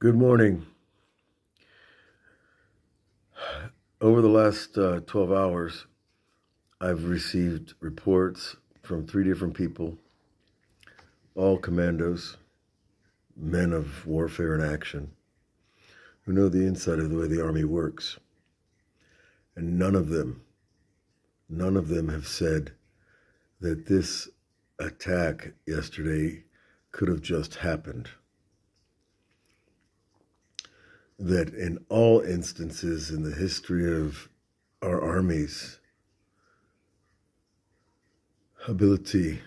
Good morning. Over the last 12 hours, I've received reports from three different people, all commandos, men of warfare and action, who know the inside of the way the Army works. And none of them have said that this attack yesterday could have just happened. That in all instances in the history of our Army's ability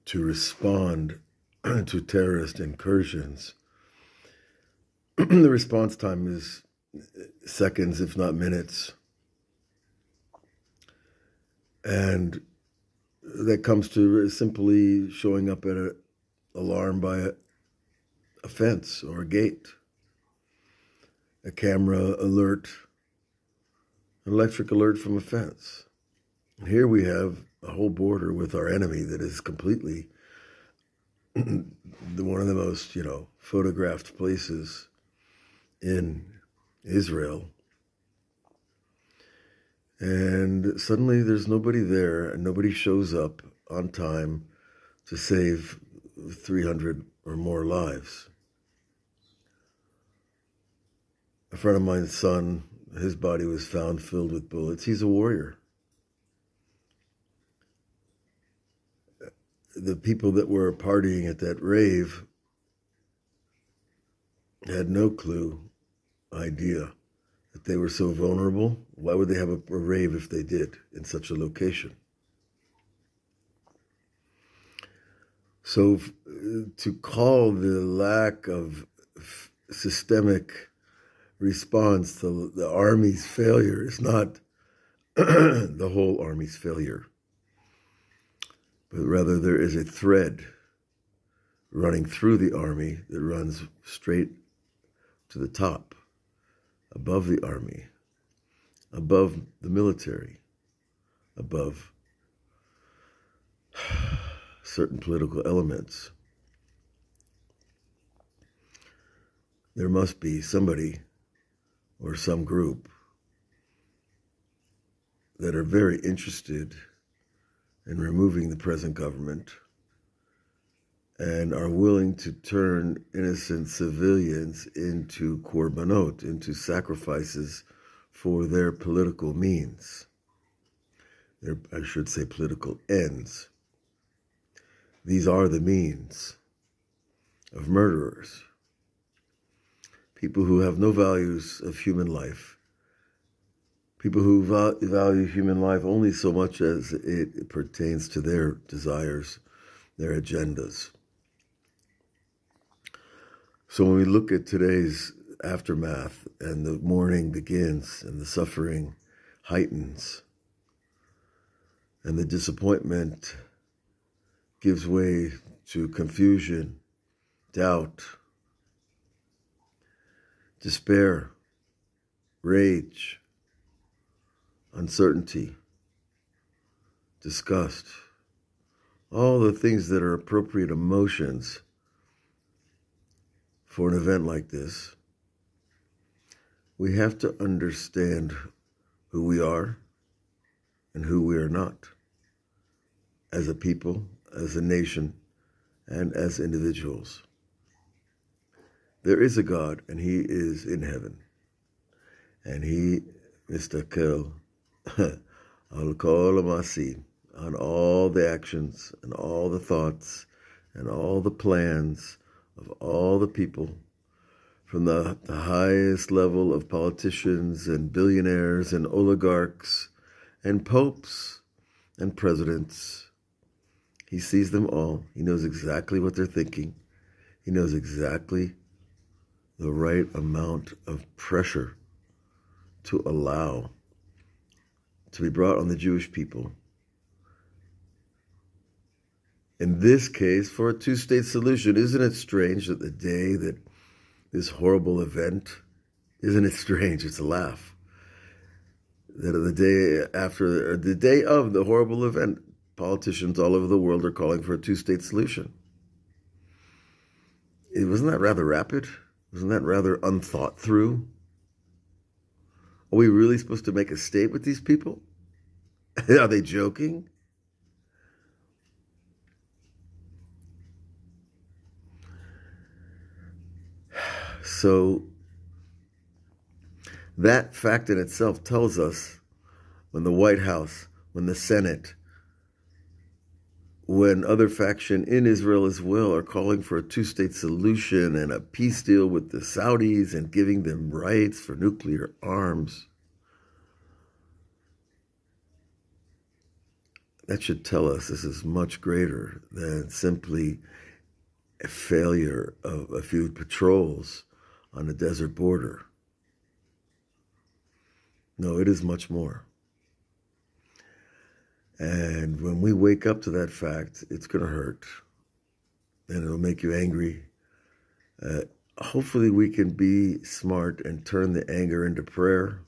to respond to terrorist incursions, the response time is seconds, if not minutes. And that comes to simply showing up at an alarm by a fence or a gate, a camera alert, an electric alert from a fence. And here we have a whole border with our enemy that is completely one of the most, photographed places in Israel. And suddenly there's nobody there, and nobody shows up on time to save 300 or more lives. A friend of mine's son, his body was found filled with bullets. He's a warrior. The people that were partying at that rave had no idea that they were so vulnerable. Why would they have a rave if they did in such a location? So to call the lack of systemic response to the Army's failure is not the whole Army's failure, but rather there is a thread running through the Army that runs straight to the top, above the Army, above the military, above certain political elements. There must be somebody or some group that are very interested in removing the present government and are willing to turn innocent civilians into korbanot, into sacrifices for their political means, I should say political ends. These are the means of murderers. People who have no values of human life. People who value human life only so much as it pertains to their desires, their agendas. So when we look at today's aftermath and the mourning begins and the suffering heightens and the disappointment gives way to confusion, doubt, despair, rage, uncertainty, disgust, all the things that are appropriate emotions for an event like this, we have to understand who we are and who we are not as a people, as a nation, and as individuals. There is a God, and He is in heaven. And He mistakel al kol ha'masim, on all the actions and all the thoughts and all the plans of all the people, from the highest level of politicians and billionaires and oligarchs and popes and presidents. He sees them all. He knows exactly what they're thinking. He knows exactly the right amount of pressure to allow to be brought on the Jewish people. In this case, for a two-state solution, isn't it strange that the day that this horrible event, isn't it strange? It's a laugh. That the day after, or the day of the horrible event, politicians all over the world are calling for a two-state solution. Wasn't that rather rapid? Isn't that rather unthought through? Are we really supposed to make a state with these people? Are they joking? So that fact in itself tells us when the White House, when the Senate, when other faction in Israel as well are calling for a two-state solution and a peace deal with the Saudis and giving them rights for nuclear arms, that should tell us this is much greater than simply a failure of a few patrols on the desert border. No, it is much more. And when we wake up to that fact, it's going to hurt. And it'll make you angry. Hopefully we can be smart and turn the anger into prayer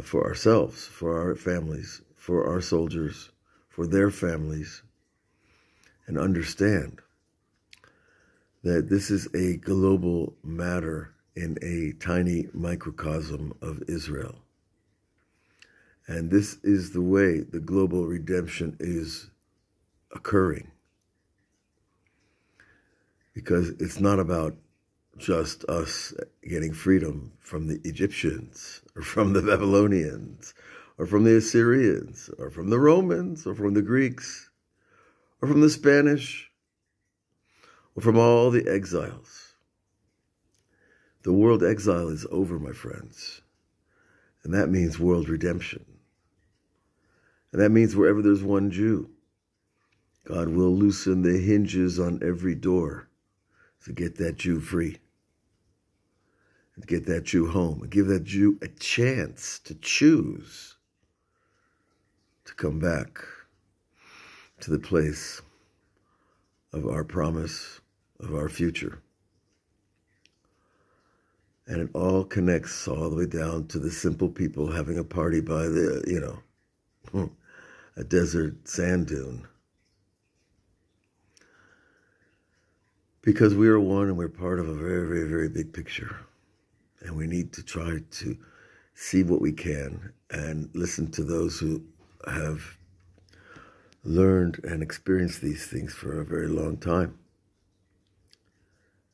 for ourselves, for our families, for our soldiers, for their families, and understand that this is a global matter in a tiny microcosm of Israel. And this is the way the global redemption is occurring. Because it's not about just us getting freedom from the Egyptians, or from the Babylonians, or from the Assyrians, or from the Romans, or from the Greeks, or from the Spanish, or from all the exiles. The world exile is over, my friends. And that means world redemption. And that means wherever there's one Jew, God will loosen the hinges on every door to get that Jew free. And get that Jew home. And give that Jew a chance to choose to come back to the place of our promise, of our future. And it all connects all the way down to the simple people having a party by the, a desert sand dune. Because we are one and we're part of a very, very, very big picture. And we need to try to see what we can and listen to those who have learned and experienced these things for a very long time.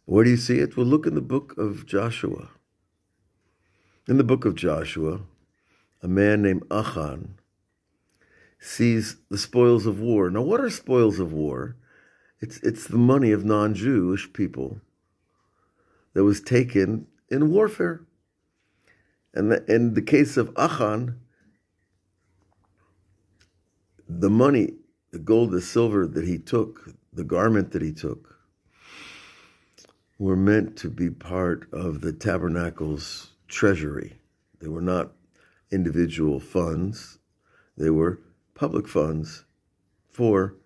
Where do you see it? Well, look in the book of Joshua. In the book of Joshua, a man named Achan sees the spoils of war. Now, what are spoils of war? It's the money of non-Jewish people that was taken in warfare. And in the case of Achan, the money, the gold, the silver that he took, the garment that he took, were meant to be part of the tabernacle's treasury. They were not individual funds. They were public funds for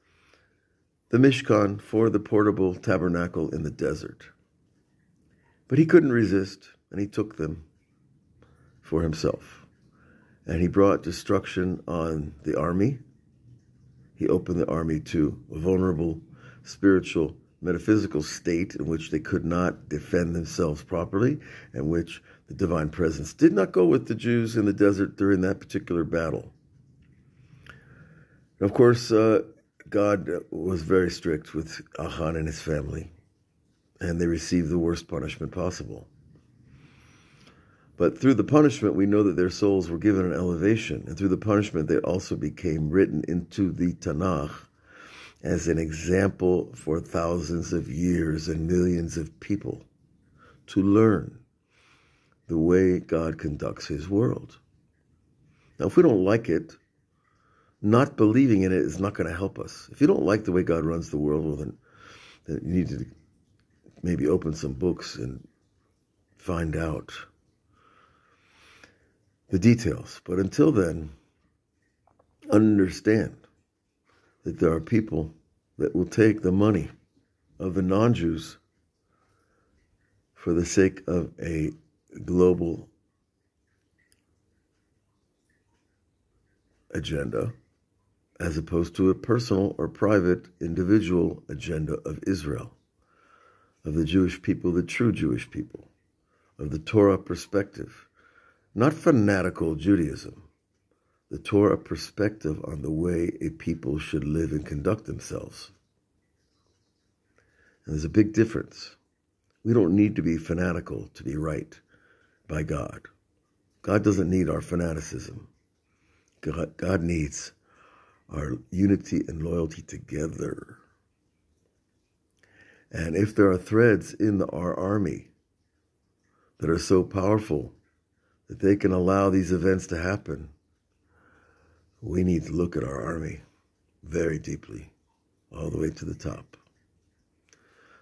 the Mishkan, for the portable tabernacle in the desert. But he couldn't resist, and he took them for himself. And he brought destruction on the army. He opened the army to a vulnerable spiritual, metaphysical state in which they could not defend themselves properly, and which the divine presence did not go with the Jews in the desert during that particular battle. And of course, God was very strict with Achan and his family, and they received the worst punishment possible. But through the punishment, we know that their souls were given an elevation, and through the punishment, they also became written into the Tanakh as an example for thousands of years and millions of people to learn the way God conducts his world. Now, if we don't like it, not believing in it is not going to help us. If you don't like the way God runs the world, well, then you need to maybe open some books and find out the details. But until then, understand that there are people that will take the money of the non-Jews for the sake of a global agenda, as opposed to a personal or private individual agenda of Israel. of the Jewish people, the true Jewish people, of the Torah perspective, not fanatical Judaism, the Torah perspective on the way a people should live and conduct themselves. And there's a big difference. We don't need to be fanatical to be right by God. God doesn't need our fanaticism. God needs our unity and loyalty together. And if there are threads in our army that are so powerful that they can allow these events to happen, we need to look at our army very deeply, all the way to the top.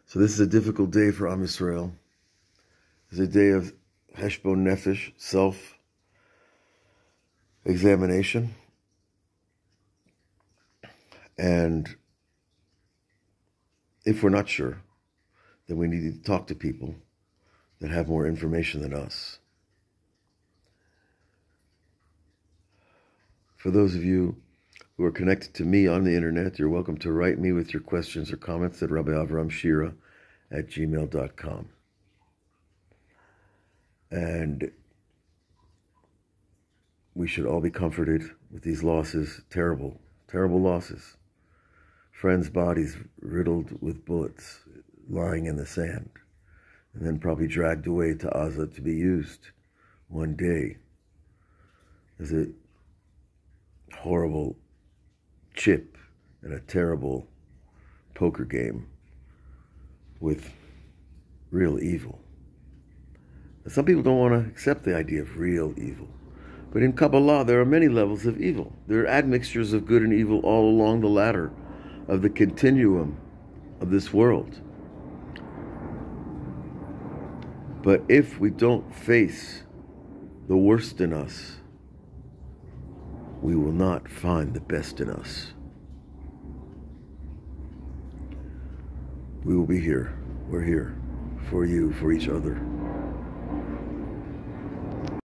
So this is a difficult day for Am Yisrael. It's a day of Heshbon Nefesh, self-examination. And if we're not sure, then we need to talk to people that have more information than us. For those of you who are connected to me on the internet, you're welcome to write me with your questions or comments at rabbiavramshira@gmail.com. And we should all be comforted with these losses, terrible, terrible losses. Friends' bodies riddled with bullets, lying in the sand, and then probably dragged away to Gaza to be used one day as a horrible chip in a terrible poker game with real evil. Some people don't want to accept the idea of real evil. But in Kabbalah, there are many levels of evil. There are admixtures of good and evil all along the ladder of the continuum of this world. But if we don't face the worst in us, we will not find the best in us. We will be here. We're here for you, for each other.